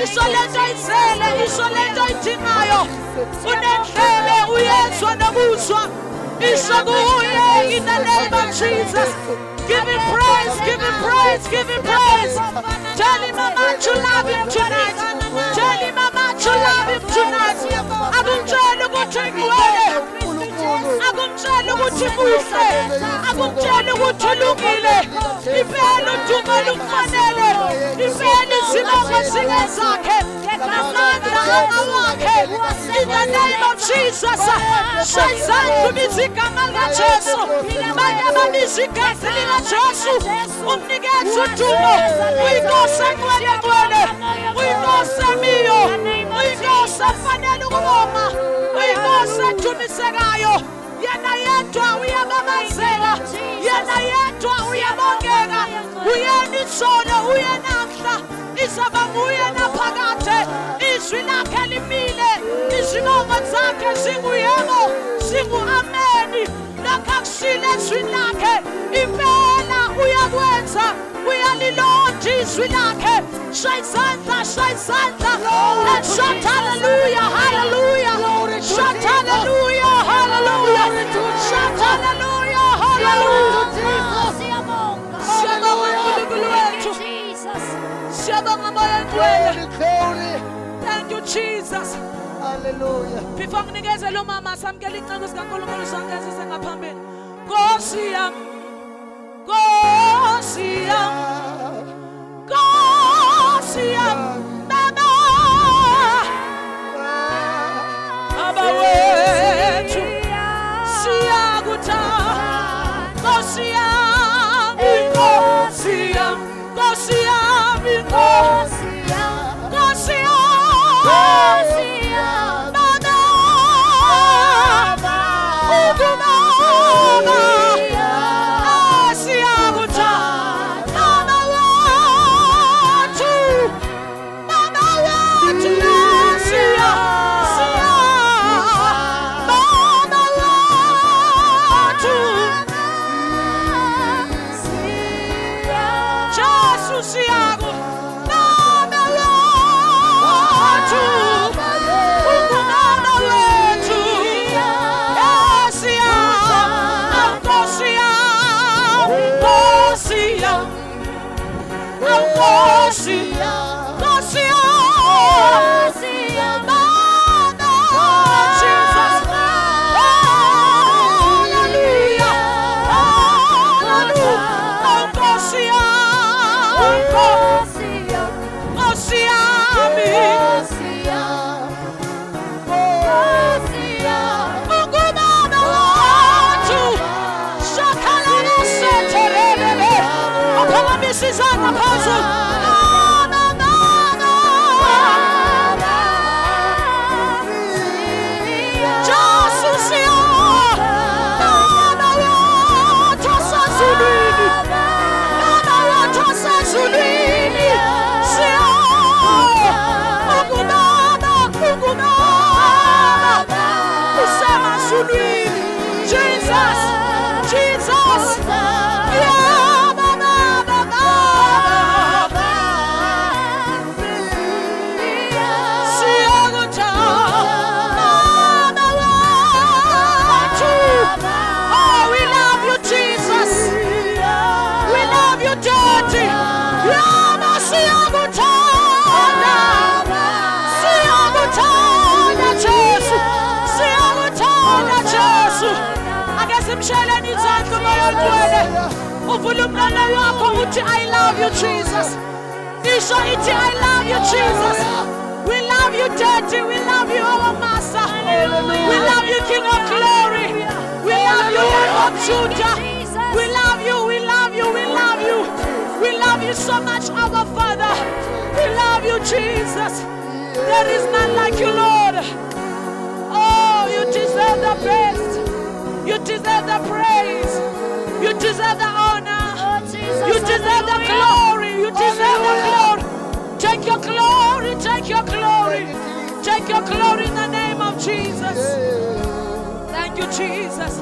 isolento izele, isolento idingayo. Unendlebe uyezwa nokuzwa. Ishakuye in the name of Jesus. Give him praise, give him praise, give him praise. Tell him how much you love him tonight. Tell him how much you love him tonight. Akumtshela ukuthi nguwe. Akumtshela ukuthi muhle. Akumtshela ukuthi ulungile. Impela udumo lukufanele. Impela izibongo zingezakhe. Namandla angawakhe. In the name of Jesus. Shayizandla imizigama likaJesu. Bayabamisa igazi likaJesu. Umnikeze udumo. Uyinkosi engcwele. Uyinkosi emiyo. Uyinkosi efanele ukubonga. Uyinkosi edumisekayo. Yena yedwa uyababazela. Yena yedwa uyabongeka. Uyena izolo, uyena namhla. Izaba nguye naphakade. Izwi lakhe limile. Izibongo zakhe zinguyebo. Zingu-ameni. Lokho akushilo ezwini lakhe. Impela uyakwenza. Uyalilonda izwi lakhe. Shayizandla, shayizandla. Let's shout hallelujah, hallelujah. Shout hallelujah, hallelujah. Shout hallelujah, hallelujah. Siyabonga uNkulunkulu wethu. Siyabonga Moya Ngcwele. Thank you Jesus. Hallelujah. Before nginikeze lo mama samkela icebo sikaNkulunkulu sangeze sengaphambili. Nkosi yami. Nkosi yami. Nkosi yami. Baba. Baba wethu. Siyakuthanda. Nkosi yami. Nkosi yami. Nkosi yami. Nkosi yami. Nkosi yami. I love you, Jesus. I love you, Jesus. We love you, Daddy. We love you, our Master. We love you, King of Glory. We love you, Lion of Judah. We love you, we love you, we love you. We love you so much, our Father. We love you, Jesus. There is none like you, Lord. Oh, you deserve the best. You deserve the praise. You deserve the honor. You deserve the glory. You deserve the glory. Take your glory. Take your glory. Take your glory in the name of Jesus. Thank you, Jesus.